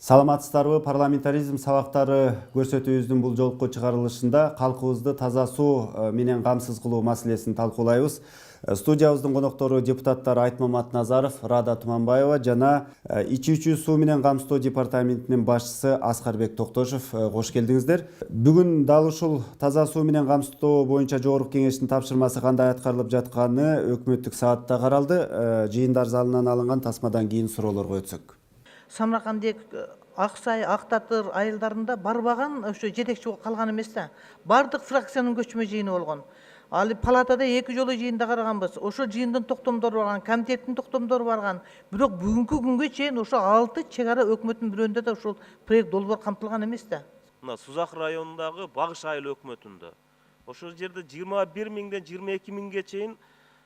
Саламатсыздарбы, парламентаризм сабактары көрсөтүүбүздүн бул жолку чыгарылышында калкыбызды таза суу менен камсыз кылуу маселесин талкуулайбыз. Студиябыздын коноктору депутаттар Айтмамат Назаров, Рада Туманбаева жана ичүүчү суу менен камсыздоо департаментинин башчысы Аскарбек Токтошев. Кош келдиңиздер. Бүгүн дал ушул таза суу менен камсыздоо боюнча жогорку кеңештин тапшырмасы кандай аткарылып жатканы өкмөттүк саатта каралды. Жыйындар залынан алынган тасмадан кийин суроолорго өтсөк. Самаркандек Аксай, Актатыр айылдарында барбаган ошо жетекчи калган эмес да. Бардык фракциянын көчмө жыйыны болгон. Ал палатада 2 жолу жыйында караганбыз. Ошо жыйындын токтомдору барган, комитеттин токтомдору барган. Бирок бүгүнкү күнгө чейин ошо 6 чек ара өкмөттүн бирөөндө да ушул проект долбоор камтылган эмес да. Мына Сузак районундагы Багыш айыл өкмөтүндө ошол жерде 21 миңден 22 миңге чейин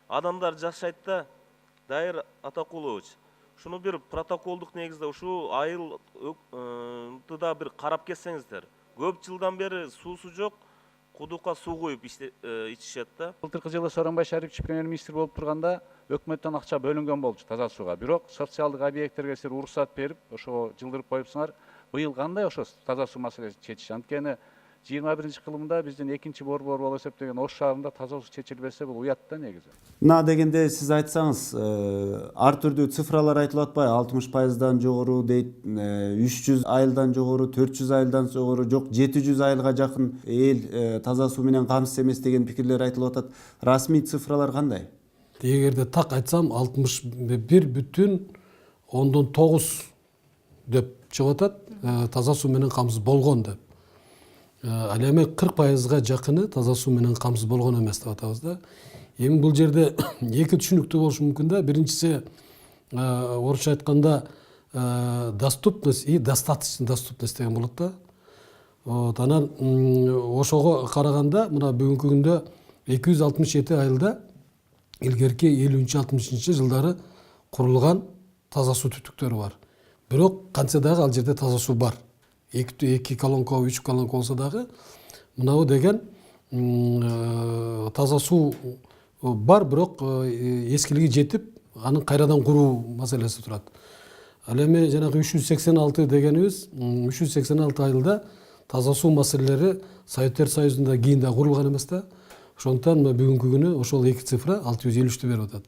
адамдар жашайт да. Дайыр Атакулович, шуну бир протоколдук негизде ушул айылды да бир карап кетсеңиздер. Көп жылдан бери суусу жок, кудукка суу куюп ичишет да. Былтыркы жылы Сооронбай Шарипович премьер-министр болуп турганда өкмөттөн акча бөлүнгөн болчу таза сууга. Бирок социалдык объекттерге силер уруксат берип, ошого жылдырып коюпсуңар. Быйыл кандай ошо таза суу маселесин чечиш? Анткени 21-кылымда биздин экинчи борбор болуп эсептеген Ош шаарында таза суу чечилбесе бул уят да негизи. Мына дегенде сиз айтсаңыз, ар түрдүү цифралар айтылып атпайбы? 60%дан жогору дейт, 300 айылдан жогору, 400 айылдан жогору, жок 700 айылга жакын эл таза суу менен камсыз эмес деген пикирлер айтылып атат. Расмий цифралар кандай? Эгерде так айтсам 61,9 деп чыгып атат, таза суу менен камсыз болгон деп. Ал эми 40%га жакыны таза суу менен камсыз болгон эмес деп атабыз да. Эми бул жерде эки түшүнүктүү болушу мүмкүн да. Биринчиси орусча айтканда доступность и достаточность деген болот да. Анан ошого караганда мына бүгүнкү күндө 267 айылда илгерки 50-60 жылдары курулган таза суу түтүктөрү бар. Бирок кантсе дагы ал жерде таза суу бар. 2 колонка, 3 колонка болсо дагы мынабу деген таза суу бар, бирок эскилиги жетип, анын кайрадан куруу маселеси турат. Ал эми жанагы 386 дегенибиз, 386 айылда таза суу маселелери Советтер Союзунда кийин да курулган эмес да. Ошондуктан бүгүнкү күнү ошол эки цифра 653-тү берип атат.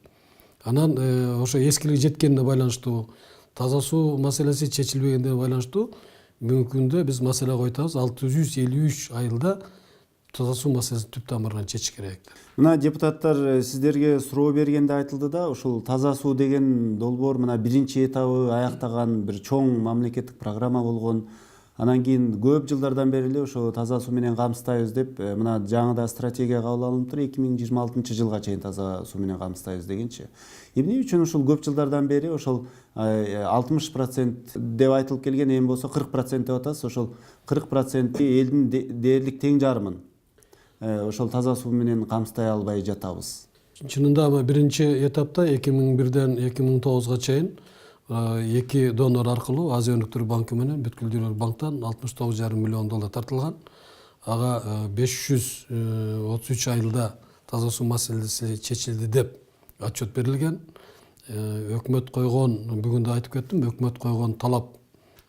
Анан ошо эскилиги жеткенине байланыштуу, таза суу маселеси чечилбегендине байланыштуу бүгүнкү күндө биз маселе койтабыз. 653 айылда таза суу маселесин түп тамырынан чечиш керек. Мына депутаттар сиздерге суроо бергенде айтылды да, ушул таза суу деген долбоор мына биринчи этабы аяктаган бир чоң мамлекеттик программа болгон. Анан кийин көп жылдардан бери эле ошо таза суу менен камсыздайбыз деп, мына жаңыда стратегия кабыл алынып тур, 2026 жылга чейин таза суу менен камсыздайбыз дегенчи. Эмне үчүн ушул көп жылдардан бери ошол 60% деп айтылып келген, эми болсо 40% деп атасыз. Ошол 40% элдин дээрлик тең жарымын ошол таза суу менен камсыздай албай жатабыз. Чынында биринчи этапта 2001-ден 2009-га чейин 2 донор аркылуу Азия өнүктүрүү банкы менен Бүткүл дүйнөлүк банктан $69,5 миллион тартылган. Ага 533 айылда таза суу маселеси чечилди деп отчет берилген. Өкмөт койгон, бүгүн да айтып кеттим, өкмөт койгон талап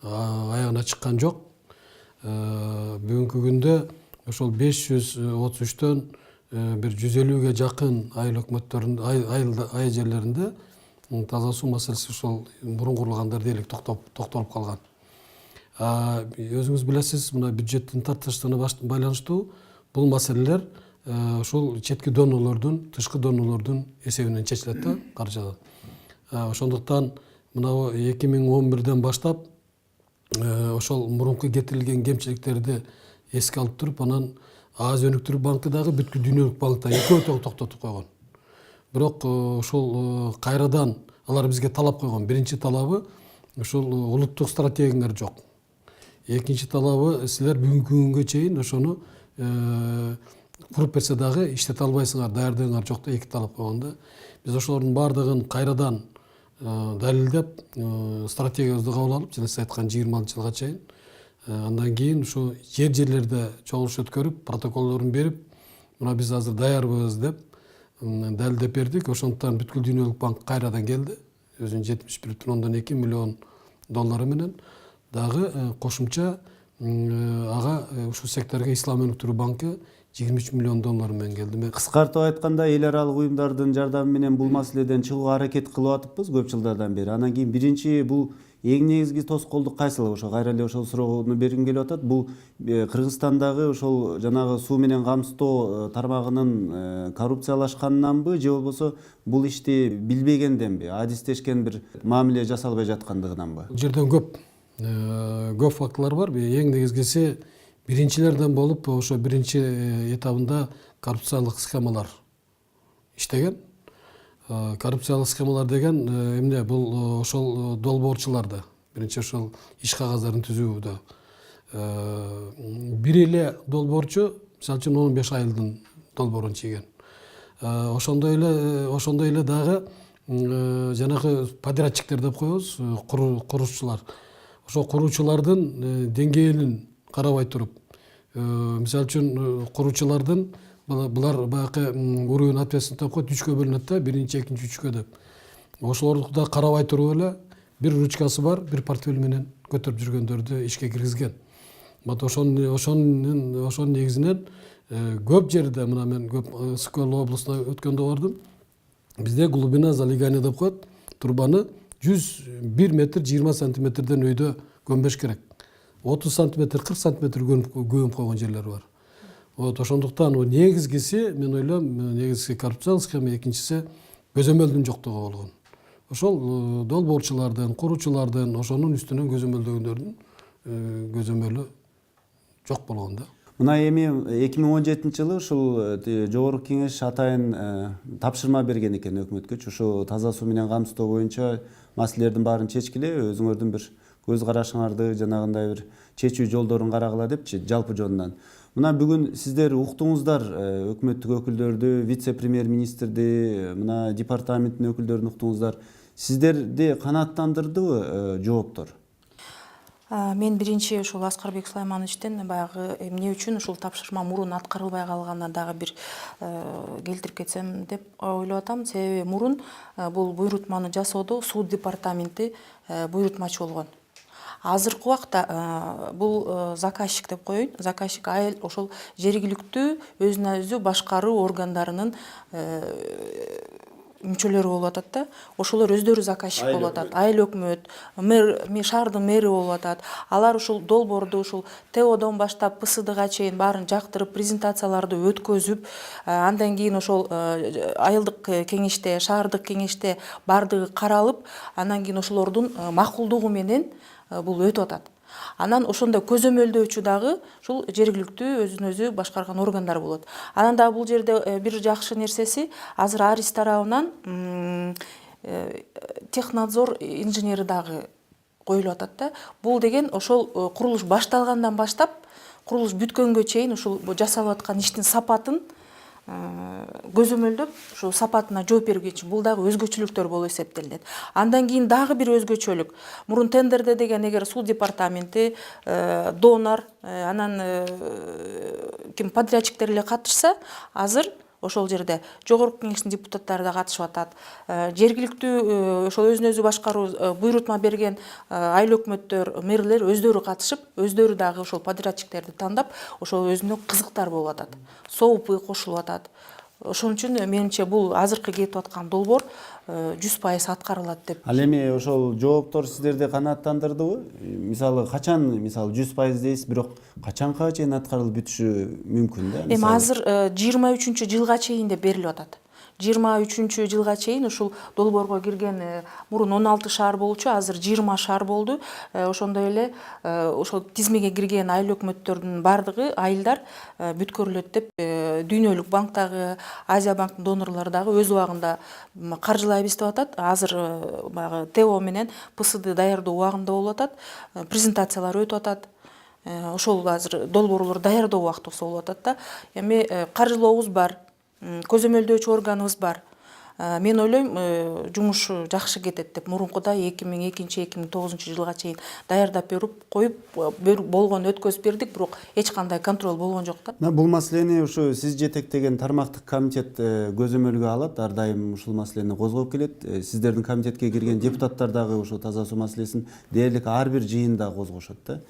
аягына чыккан жок. Бүгүнкү күндө ошол 533төн бир 150ге жакын айыл өкмөттөрүндө, айыл жерлеринде таза суу маселеси ошол мурун курулгандар дээрлик токтолуп калган. Өзүңүз билесиз, мына бюджеттин тартыштарына байланыштуу бул маселелер ошол четки донорлордун, тышкы донорлордун эсебинен чечилет да, каржыдан. Ошондуктан мына 2011-ден баштап ошол мурунку кетирилген кемчиликтерди эске алып туруп, анан Азия өнүктүрүү банкы дагы Бүткүл дүйнөлүк банкта экөө тең токтотуп койгон. Бирок ошол кайрадан алар бизге талап койгон. Биринчи талабы ошол улуттук стратегиялар жок. Экинчи талабы силер бүгүнкү күнгө чейин ошону куруп берсе дагы иштете албайсыңар, даярдыгыңар жок деп эки талап койгонда. Биз ошолордун баардыгын кайрадан далилдеп, стратегиябызды кабыл алып, жана сиз айткан 20 жылга чейин андан кийин ушу жерлерде чогулуш өткөрүп, протоколдорун берип, мына биз азыр даярбыз деп далилдеп бердик. Ошондуктан Бүткүл дүйнөлүк банк кайрадан келди. Өзүнүн $71,2 миллион менен. дагы кошумча ага ушул секторго Ислам өнүктүрүү банкы 23 миллион доллар менен келди. Кыскартып айтканда эл аралык уюмдардын жардамы менен бул маселеден чыгууга аракет кылып атыппыз көп жылдардан бери. Анан кийин биринчи бул эң негизги тоскоолдук кайсыл? Ошо кайра эле ошол суроону бергим келип атат. Бул Кыргызстандагы ошол жанагы суу менен камсыздоо тармагынын коррупциялашканынанбы же болбосо бул ишти билбегенденби, адистешкен бир мамиле жасалбай жаткандыгынанбы? Бул жерден көп фактылар бар. Эң негизгиси биринчилерден болуп ошо биринчи этабында коррупциялык схемалар иштеген. Коррупциялык схемалар деген эмне? Бул ошол долбоорчуларды биринчи ошол иш кагаздарын түзүүдө бир эле долбоорчу мисалы үчүн 15 айылдын долбоорун чийген. Ошондой эле дагы жанагы подрядчиктер деп коебуз, куруучулар. Ошо куруучулардын деңгээлин карабай туруп, мисалы үчүн куруучулардын булар баягы уровень ответственности деп коет, 3кө бөлүнөт да, биринчи, экинчи, 3кө деп. Ошолорду да карабай туруп эле бир ручкасы бар, бир портфель менен көтөрүп жүргөндөрдү ишке киргизген. Ошонун негизинен көп жерде, мына мен көп Скол областына өткөндө бардым. Бизде глубина залегания деп коет, турбаны 101 метр 20 сантиметрден өйдө көмбөш керек. 30 сантиметр, 40 сантиметр көмүп койгон жерлер бар. Ошондуктан негизгиси, мен ойлойм, негизги коррупциялык схема, экинчиси көзөмөлдүн жоктугу болгон. Ошол долбоорчулардын, куруучулардын, ошонун үстүнөн көзөмөлдөгөндөрдүн көзөмөлү жок болгон да. Мына эми 2017-жылы ушул жогорку кеңеш атайын тапшырма берген экен өкмөткө. Ушу таза суу менен камсыздоо боюнча маселелердин баарын чечкиле, өзүңөрдүн бир көз карашыңарды, жанагындай бир чечүү жолдорун карагыла депчи, жалпы жонунан. Мына бүгүн сиздер уктуңуздар өкмөттүк өкүлдөрдү, вице-премьер-министрди, мына департаменттин өкүлдөрүн уктуңуздар. Сиздерди канааттандырдыбы жооптор? Мен биринчи ушул Аскарбек Сулаймановичтен баягы эмне үчүн ушул тапшырма мурун аткарылбай калганына дагы бир келтирип кетсем деп ойлоп атам. Себеби мурун бул буйрутманы жасоодо суу департаменти буйрутмачы болгон. Азыркы убакта бул заказчик деп коеюн. Заказчик айыл ошол жергиликтүү өзүнө өзү башкаруу органдарынын мүчөлөрү болуп атат да. Ошолор өздөрү заказчик болуп атат. Айыл өкмөт, шаардын мэри болуп атат. Алар ушул долбоорду ушул ТОдон баштап ПСДга чейин баарын жактырып, презентацияларды өткөзүп, андан кийин ошол айылдык кеңеште, шаардык кеңеште бардыгы каралып, андан кийин ошолордун макулдугу менен бул өтүп атат. Анан ошондой көзөмөлдөөчү дагы ушул жергиликтүү өзүн өзү башкарган органдар болот. Анан дагы бул жерде бир жакшы нерсеси, азыр Арис тарабынан технадзор инженери дагы коюлуп атат да. Бул деген ошол курулуш башталгандан баштап, курулуш бүткөнгө чейин ушул жасалып аткан иштин сапатын көзөмөлдөп, ошол сапатына жооп берүү үчүн бул дагы өзгөчөлүктөр болуп эсептелинет. Андан кийин дагы бир өзгөчөлүк. Мурун тендерде деген эгер суу департаменти, донор, анан подрядчиктер эле катышса, азыр ошол жерде жогорку кеңештин депутаттары да катышып атат. Жергиликтүү ошол өзүн өзү башкаруу буйрутма берген айыл өкмөттөр, мэрлер өздөрү катышып, өздөрү дагы ошол подрядчиктерди тандап, ошол өзүнө кызыктар болуп атат. Соопу кошулуп атат. Ошон үчүн менимче бул азыркы кетип аткан долбоор 100% аткарылат деп. Ал эми ошол жооптор сиздерди канааттандырдыбы? Мисалы качан, мисалы 100% дейсиз, бирок качанга чейин аткарылып бүтүшү мүмкүн да? Эми азыр 23-жылга чейин деп берилип атат. 23-жылга чейин ушул долбоорго кирген мурун 16 шаар болчу, азыр 20 шаар болду. Ошондой эле ошол тизмеге кирген айыл өкмөттөрдүн бардыгы айылдар бүткөрүлөт деп Дүйнөлүк банк дагы, Азия банктын донорлору дагы өз убагында каржылайбыз деп атат. Азыр баягы ТО менен ПСД даярдоо убагында болуп атат. Презентациялар өтүп атат. Ошол азыр долбоорлор даярдоо убактысы болуп атат да. Эми каржылообуз бар. Көзөмөлдөөчү органыбыз бар. Мен ойлойм жумуш жакшы кетет деп. Мурункуда 2002-2009 жылга чейин даярдап берип коюп болгон өткөзүп бердик, бирок эч кандай контроль болгон жок да. Бул маселени ушу сиз жетектеген тармактык комитет көзөмөлгө алат, ар дайым ушул маселени козгоп келет. Сиздердин комитетке кирген депутаттар дагы ушул таза суу маселесин дээрлик ар бир жыйында козгошот да.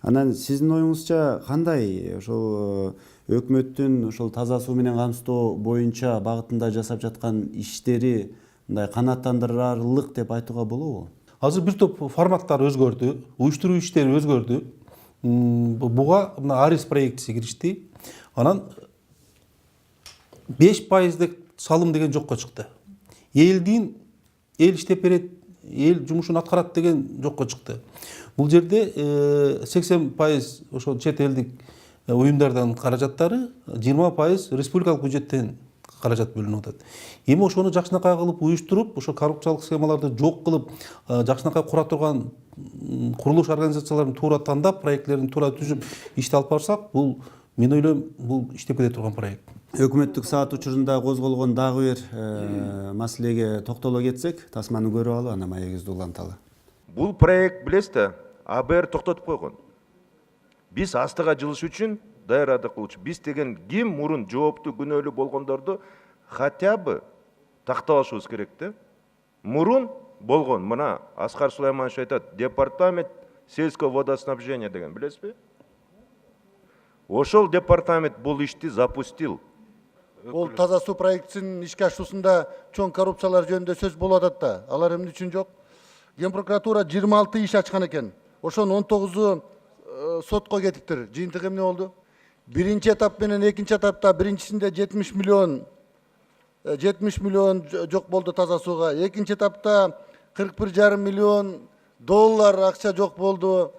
Анан сиздин оюңузча кандай ошол өкмөттүн ошол таза суу менен камсыздоо боюнча багытында жасап жаткан иштери мындай канааттандырарлык деп айтууга болобу? Азыр бир топ форматтар өзгөрдү, уюштуруу иштери өзгөрдү. Буга мына Арис проектиси киришти. Анан 5% салым деген жокко чыкты. Эл иштеп берет, эл жумушун аткарат деген жокко чыкты. Бул жерде 80% ошол чет элдик уюмдардан каражаттары, 20% республикалык бюджеттен каражат бөлүнүп атат. Эми ошону жакшынакай кылып уюштуруп, ошо коррупциялык схемаларды жок кылып, жакшынакай кура турган курулуш организацияларын туура тандап, проектлерин туура түзүп ишти алып барсак, бул мен ойлойм, бул иштеп кете турган проект. Өкмөттүк саат учурунда козголгон дагы бир маселеге токтоло кетсек, тасманы көрүп алып, анан маегибизди уланталы. Бул проект билесиз да, АБР токтотуп койгон. Биз астыга жылыш үчүн даярдык кылчу. Биз деген ким мурун жооптуу күнөөлүү болгондорду хотя бы тактап алышыбыз керек да. Мурун болгон, мына Аскар Сулайманович айтат, департамент сельского водоснабжения деген, билесизби? Ошол департамент бул ишти запустил. Ол таза суу проектисин ишке ашуусунда чоң коррупциялар жөнүндө сөз болуп атат да. Алар эмне үчүн жок? Ген прокуратура 26 иш ачкан экен. Ошонун 19-у сотко кетиптир. Жыйынтыгы эмне болду? Биринчи этап менен экинчи этапта биринчисинде 70 миллион жок болду таза сууга. Экинчи этапта 41,5 миллион доллар акча жок болду.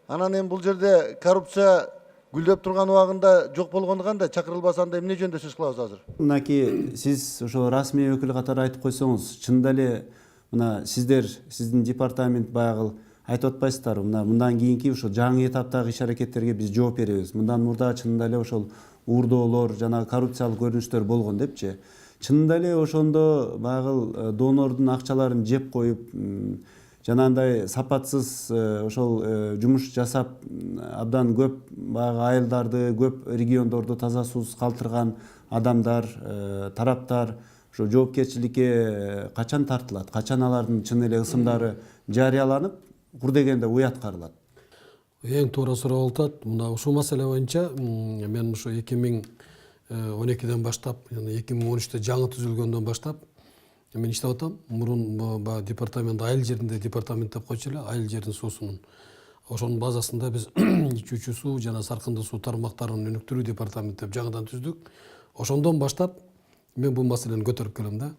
Анан эми бул жерде коррупция гүлдөп турган убагында жок болгону кандай? Чакырылбаса анда эмне жөнүндө сөз кылабыз азыр? Мынакей сиз ошо расмий өкүл катары айтып койсоңуз, чынында эле мына сиздин департамент баягы айтып атпайсыздарбы, мындан кийинки ошо жаңы этаптагы иш аракеттерге биз жооп беребиз. Мындан мурда чынында эле ошол уурдоолор жана коррупциялык көрүнүштөр болгон депчи. Чынында эле ошондо баягы донордун акчаларын жеп коюп, жанагындай сапатсыз ошол жумуш жасап, абдан көп баягы айылдарды, көп региондорду таза суусуз калтырган адамдар, тараптар ошо жоопкерчиликке качан тартылат? Качан алардын чын эле ысымдары жарыяланып, кур дегенде уят карылат? Эң туура суроо болуп атат. Мына ушул маселе боюнча мен ушу 2012-ден баштап, 2013-те жаңы түзүлгөндөн баштап мен иштеп атам. Мурун департамент айыл жеринде департамент деп койчу эле, айыл жердин суусунун. Ошонун базасында биз ичүүчү суу жана саркынды суу тармактарын өнүктүрүү департамент деп жаңыдан түздүк. Ошондон баштап мен бул маселени көтөрүп келем да.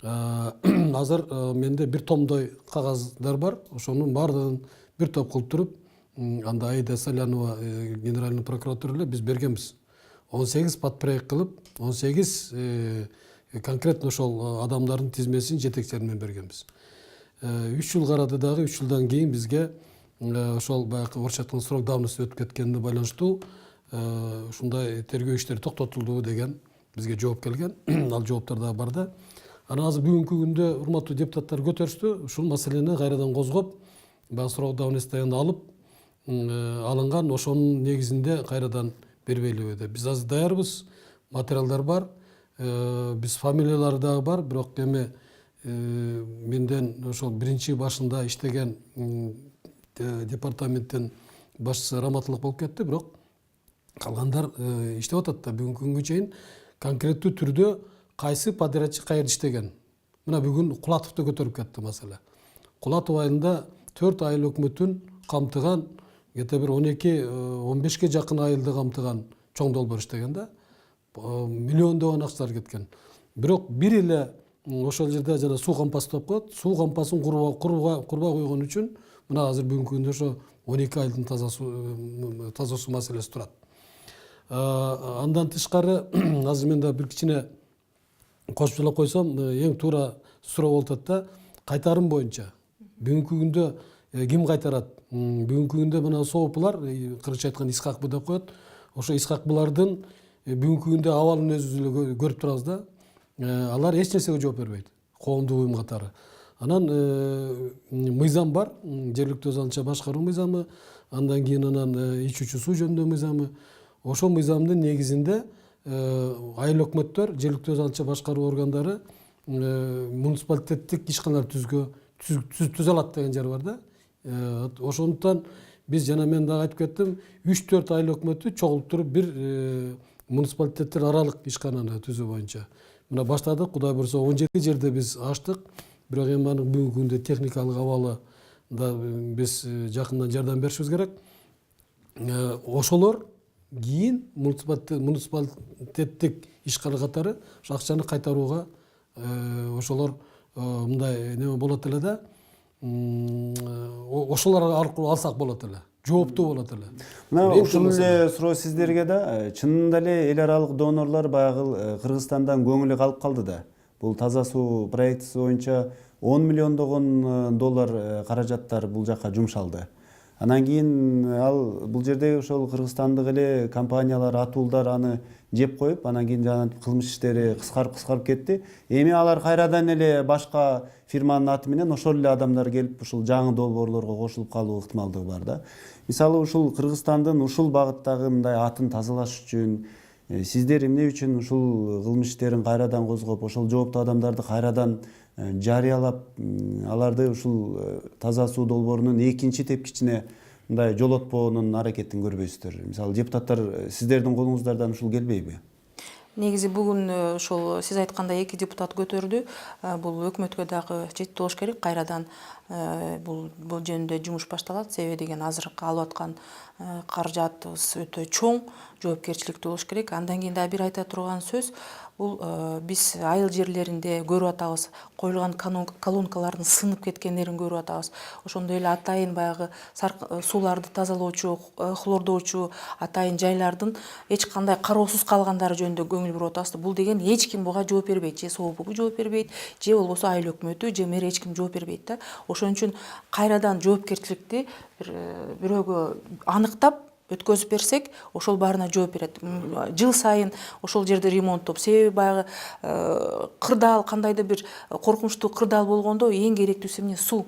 Азыр менде бир томдой кагаздар бар. Ошонун баардыгын бир топ кылып туруп, анда Аида Салянова генеральный прокуратура эле биз бергенбиз. 18 подпроект кылып, 18 конкретно ошол адамдардын тизмесин жетекчилерин бергенбиз. 3 жыл карады дагы, 3 жылдан кийин бизге ошол баягы орусча айтканда срок давности өтүп кеткенине байланыштуу ушундай тергөө иштери токтотулду деген бизге жооп келген. Ал жооптор дагы бар да. Анан азыр бүгүнкү күндө урматтуу депутаттар көтөрүштү. Ушул маселени кайрадан козгоп, баягы срок давностьтен алып алынган, ошонун негизинде кайрадан бербейлиби деп. Биз азыр даярбыз, материалдар бар, биз фамилиялары дагы бар, бирок эми менден ошол биринчи башында иштеген департаменттин башчысы раматтуулук болуп кетти, бирок калгандар иштеп атат да. Бүгүнкү күнгө чейин конкреттүү түрдө кайсы подрядчы каерде иштеген. Мына бүгүн Кулатовду көтөрүп кетти маселе. Кулатов айылында 4 айыл өкмөтүн камтыган, где-то бир 12-15ке жакын айылды камтыган чоң долбоор иштеген да. Миллиондогон акчалар кеткен. Бирок бир эле ошол жерде жана суу кампасы деп коет. Суу кампасын курбай койгон үчүн мына азыр бүгүнкү күндө ошо 12 айылдын таза суу маселеси турат. Андан тышкары азыр мен да бир кичине кошуп эле койсом, эң туура суроо болуп атат да, кайтарым боюнча. Бүгүнкү күндө ким кайтарат? Бүгүнкү күндө мына соопулар, кыргызча айтканда исхакбы деп коет. Ошо исхакбылардын бүгүнкү күндө абалын өзүбүз эле көрүп турабыз да. алар эч нерсеге жооп бербейт, коомдук уюм катары. Анан мыйзам бар, жергиликтүү өз алынча башкаруу мыйзамы, андан кийин анан ичүүчү суу жөнүндө мыйзамы. Ошол мыйзамдын негизинде айыл өкмөттөр, жергиликтүү өз алынча башкаруу органдары муниципалитеттик ишканалар түзө алат деген жер бар да. Ошондуктан биз жана мен дагы айтып кеттим, 3-4 айыл өкмөтү чогултуруп бир муниципалитеттер аралык ишкананы түзүү боюнча. Мына баштадык, Кудай буйрса 17 жерде биз ачтык. Бирок эми анын бүгүнкү күндө техникалык абалы да биз жакындан жардам беришибиз керек. Ошолор кийин муниципалитеттик ишкана катары акчаны кайтарууга ошолор мындай неме болот эле да. Ошолор аркылуу алсак болот эле. Жооптуу болот эле. Мына ушул эле суроо сиздерге да, чынында эле эл аралык донорлор баягы Кыргызстандан көңүлү калып калды да. Бул таза суу проектиси боюнча 10 миллиондогон доллар каражаттар бул жакка жумшалды. Анан кийин бул жерде ошол кыргызстандык эле компаниялар, атуулдар аны жеп коюп, анан кийин жана кылмыш иштери кыскарып кетти. Эми алар кайрадан эле башка фирманын аты менен ошол эле адамдар келип ушул жаңы долбоорлорго кошулуп калуу ыктымалдыгы бар да. Мисалы ушул Кыргызстандын ушул багыттагы мындай атын тазалаш үчүн сиздер эмне үчүн ушул кылмыш иштерин кайрадан козгоп, ошол жооптуу адамдарды кайрадан жарыялап, аларды ушул таза суу долбоорунун экинчи тепкичине мындай жолотпоонун аракетин көрбөйсүздөр? Мисалы депутаттар сиздердин колуңуздардан ушул келбейби? Негизи бүгүн ошол сиз айткандай 2 депутат көтөрдү. Бул өкмөткө дагы жетип болуш керек. Кайрадан бул жөнүндө жумуш башталат. Себеби деген азыркы алып аткан каражатыбыз өтө чоң, жоопкерчиликтүү болуш керек. Андан кийин дагы бир айта турган сөз, бул биз айыл жерлеринде көрүп атабыз, коюлган колонкалардын сынып кеткендерин көрүп атабыз. Ошондой эле атайын баягы сууларды тазалоочу, хлордоочу атайын жайлардын эч кандай кароосуз калгандары жөнүндө көңүл буруп атабыз. Бул деген эч ким буга жооп бербейт, же СОБУ жооп бербейт, же болбосо айыл өкмөтү, же мэр эч ким жооп бербейт да. Ошон үчүн кайрадан жоопкерчиликти бирөөгө аныктап өткөзүп берсек, ошол баарына жооп берет. Жыл сайын ошол жерде ремонттоп, себеби баягы кырдаал, кандайдыр бир коркунучтуу кырдаал болгондо эң керектүүсү эмне? Суу.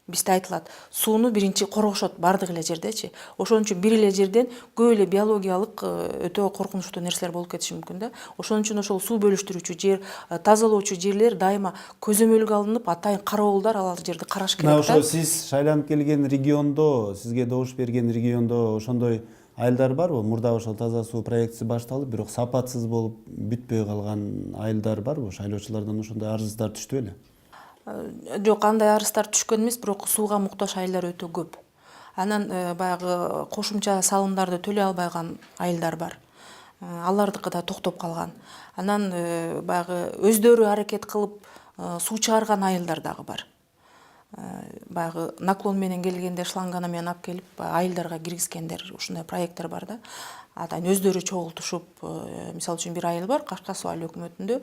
Бизде айтылат, сууну биринчи коргошот бардык эле жердечи. Ошон үчүн бир эле жерден көп эле биологиялык өтө коркунучтуу нерселер болуп кетиши мүмкүн да. Ошон үчүн ошол суу бөлүштүрүүчү жер, тазалоочу жерлер дайыма көзөмөлгө алынып, атайын кароолдар ал жерди караш керек да. Ошо сиз шайланып келген региондо, сизге добуш берген региондо ошондой айылдар барбы? Мурда ошол таза суу проектиси башталып, бирок сапатсыз болуп бүтпөй калган айылдар барбы? Шайлоочулардан ошондой арыздар түштү беле? Жок, андай арыздар түшкөн эмес, бирок сууга муктаж айылдар өтө көп. Анан баягы кошумча салымдарды төлөй албай калган айылдар бар. Алардыкы да токтоп калган. Анан баягы өздөрү аракет кылып суу чыгарган айылдар дагы бар. Баягы наклон менен келгенде шланганы менен алып келип айылдарга киргизгендер, ушундай проекттер бар да. Атайын өздөрү чогултушуп, мисалы үчүн бир айыл бар, Кашка суу айыл өкмөтүндө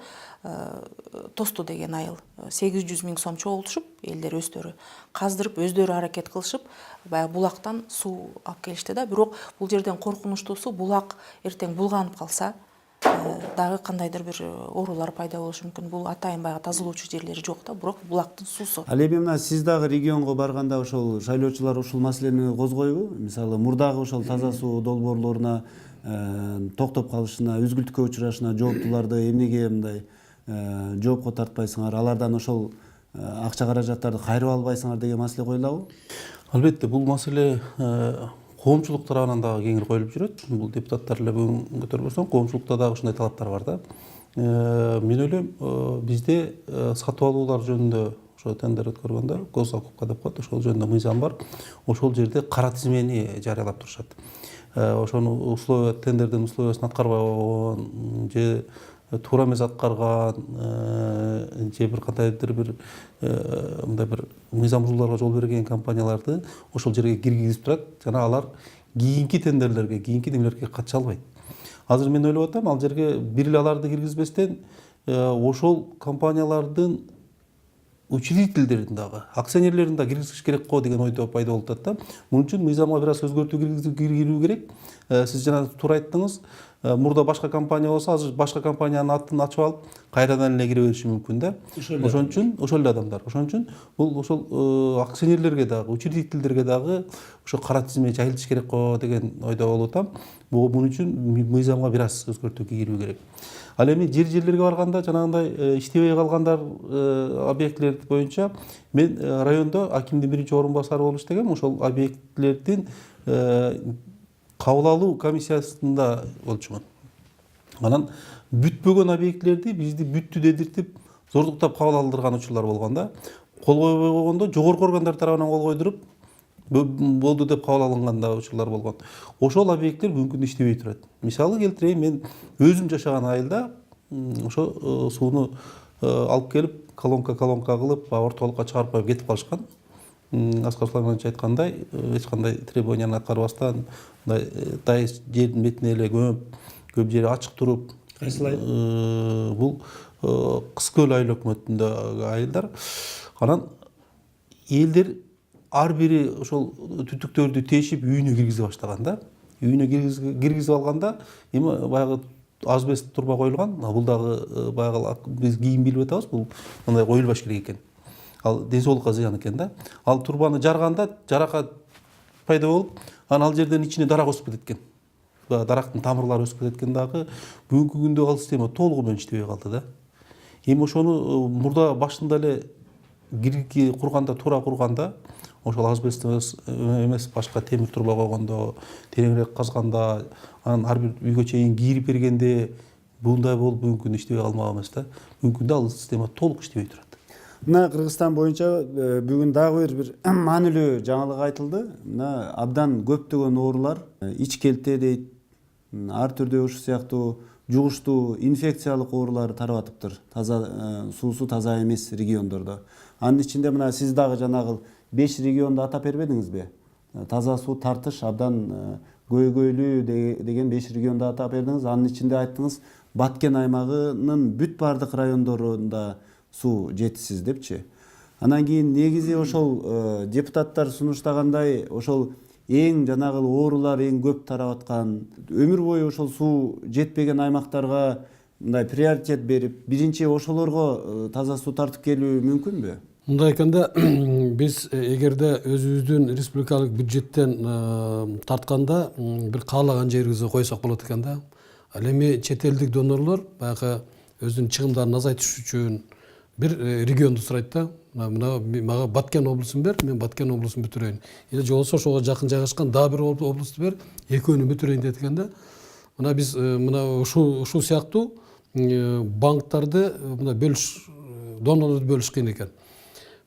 Тосту деген айыл. 800 000 сом чогултушуп, элдер өздөрү каздырып, өздөрү аракет кылышып, баягы булактан суу алып келишти да. Бирок бул жерден коркунучтуусу, булак эртең булганып калса, дагы кандайдыр бир оорулар пайда болушу мүмкүн. Бул атайын баягы тазалоочу жерлери жок да, бирок булактын суусу. Ал эми мына сиз дагы регионго барганда ошол шайлоочулар ушул маселени козгойбу? Мисалы, мурдагы ошол таза суу долбоорлоруна токтоп калышына, үзгүлтүккө учурашына жооптуларды эмнеге мындай жоопко тартпайсыңар? Алардан ошол акча каражаттарды кайрып албайсыңар деген маселе коюлабы? Албетте, бул маселе коомчулук тарабынан дагы кеңири коюлуп жүрөт. Бул депутаттар эле бүгүн көтөрүп көрсөң, коомчулукта дагы ушундай талаптар бар да. Мен ойлойм, бизде сатып алуулар жөнүндө ошо тендер өткөргөндө, госзакупка деп коет, ошол жөнүндө мыйзам бар. Ошол жерде кара тизмени жарыялап турушат. Ошону условия, тендердин условиясын аткарбай койгон, же туура эмес аткарган, же бир кандайдыр бир мындай бир мыйзам бузууларга жол берген компанияларды ошол жерге киргизип турат, жана алар кийинки тендерлерге, кийинки немелерге катыша албайт. Азыр мен ойлоп атам, ал жерге бир эле аларды киргизбестен ошол компаниялардын учредительдерин дагы, акционерлерин дагы киргизиш керек го деген ойдо пайда болуп атат да. Мунун үчүн мыйзамга бир аз өзгөртүү киргизүү керек. Сиз жана туура айттыңыз, мурда башка компания болсо азыр башка компаниянын атын ачып алып кайрадан эле кире бериши мүмкүн да. Ошон үчүн ошол эле адамдар. Ошон үчүн бул ошол акционерлерге дагы, учредительдерге дагы ошо кара тизме жайылтыш керек го деген ойдо болуп атам. Бул үчүн мыйзамга бир аз өзгөртүү кирүү керек. Ал эми жерлерге барганда жанагындай иштебей калгандар объектилер боюнча мен райондо акимдин биринчи орун басары болуп иштегем. Ошол объектилердин кабыл алуу комиссиясында болчумун. Анан бүтпөгөн объектилерди бизди бүттү дедиртип зордуктап кабыл алдырган учурлар болгон да. Кол койбой койгондо жогорку органдар тарабынан кол койдуруп болду деп кабыл алынган да учурлар болгон. Ошол объекттер бүгүнкү күндө иштебей турат. Мисалы келтирейин, мен өзүм жашаган айылда ошо сууну алып келип колонка кылып ортолукка чыгарып коюп кетип калышкан. Аскар Сулайманович айткандай, эч кандай требованияны аткарбастан, мындай жердин бетине эле көп жери ачык туруп, Кайсыл айыл? Бул Кыз Көл айыл өкмөтүндөгү айылдар. Анан элдер ар бири ошол түтүктөрдү тешип үйүнө киргизе баштаган да. Үйүнө киргизип алганда эми баягы азбест турба коюлган. Бул дагы баягы биз кийин билип атабыз, бул мындай коюлбаш керек экен. Ал ден соолукка зыян экен да. Ал турбаны жарганда жаракат пайда болуп, анан ал жерден ичине дарак өсүп кетет экен. Дарактын тамырлары өсүп кетет экен дагы. Бүгүнкү күндө ал система толугу менен иштебей калды да. Эми ошону мурда башында эле кирги курганда, туура курганда, ошол азбест эмес башка темир турба койгондо, тереңирээк казганда, анан ар бир үйгө чейин кийирип бергенде мындай болуп бүгүнкү күндө иштебей калмак эмес да. Бүгүнкү күндө ал система толук иштебей турат. Мына Кыргызстан боюнча бүгүн дагы бир маанилүү жаңылык айтылды. Мына абдан көптөгөн оорулар, ич келте дейт, ар түрдүү ушул сыяктуу жугуштуу инфекциялык оорулар тарап атыптыр. Таза суусу таза эмес региондордо. Анын ичинде мына сиз дагы жанагы 5 регионду атап бербедиңизби? Таза суу тартыш абдан көйгөйлүү деген 5 регионду атап бердиңиз. Анын ичинде айттыңыз, Баткен аймагынын бүт бардык райондорунда суу жетишсиз депчи. Анан кийин негизи ошол депутаттар сунуштагандай ошол эң жанагы оорулар эң көп тарап аткан, өмүр бою ошол суу жетпеген аймактарга мындай приоритет берип, биринчи ошолорго таза суу тартып келүү мүмкүнбү? Мындай айтканда, биз эгерде өзүбүздүн республикалык бюджеттен тартканда бир каалаган жерибизге койсок болот экен да. Ал эми чет элдик донорлор баягы өзүнүн чыгымдарын азайтыш үчүн бир регионду сурайт да. Мага Баткен облусун бер, мен Баткен облусун бүтүрөйүн. Или же болбосо ошого жакын жайгашкан дагы бир облусту бер, экөөнү бүтүрөйүн дейт экен да. Мына биз ушул сыяктуу банктарды донорлорду бөлүш кыйын экен.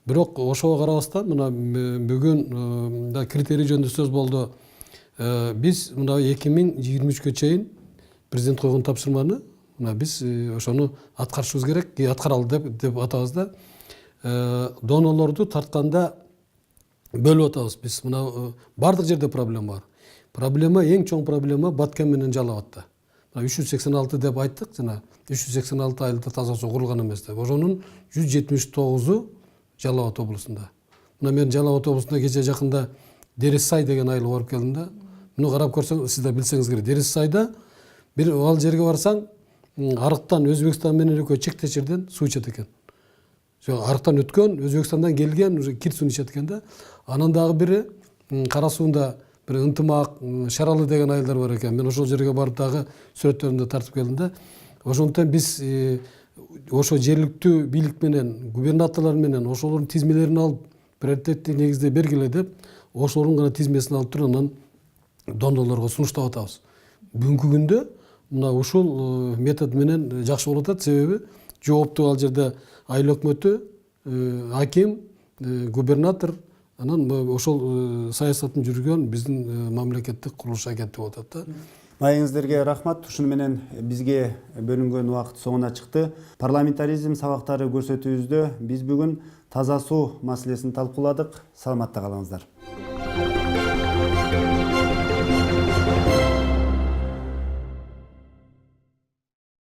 Бирок ошого карабастан мына бүгүн критерий жөнүндө сөз болду. Биз мына 2023-кө чейин президент койгон тапшырманы биз ошону аткарышыбыз керек, аткаралы деп атабыз да. Донорлорду тартканда бөлүп атабыз биз. Мына бардык жерде проблема бар. Проблема, эң чоң проблема Баткен менен Жалал Абадта. 386 деп айттык, жана 386 айылда таза суу курулган эмес деп. Ошонун 179-у Жалал Абад облусунда. Мына мен Жалал Абад облусунда кече жакында Дерес-Сай деген айылга барып келдим да. Муну карап көрсөң, сиз да билсеңиз керек. Дерес-Сайда бир ал жерге барсаң, арыктан Өзбекстан менен экөө чектеш жерден суу ичет экен. Арыктан өткөн, Өзбекстандан келген, уже кир сууну ичет экен да. Анан дагы бири Кара суунда бир Ынтымак, Шаралы деген айылдар бар экен. Мен ошол жерге барып дагы сүрөттөрүмдү тартып келдим да. Ошондуктан биз ошо жергиликтүү бийлик менен, губернаторлор менен ошолордун тизмелерин алып, приоритеттүү негизде бергиле деп, ошолордун гана тизмесин алып туруп, анан донорлорго сунуштап атабыз. Бүгүнкү күндө мына ушул метод менен жакшы болуп атат, себеби жооптуу ал жерде айыл өкмөтү, аким, губернатор, анан ошол саясатын жүргөн биздин мамлекеттик курулуш агенттиги болуп атат да. Маегиңиздерге рахмат. Ушуну менен бизге бөлүнгөн убакыт соңуна чыкты. Парламентаризм сабактары көрсөтүүбүздө биз бүгүн таза суу маселесин талкууладык. Саламатта калыңыздар.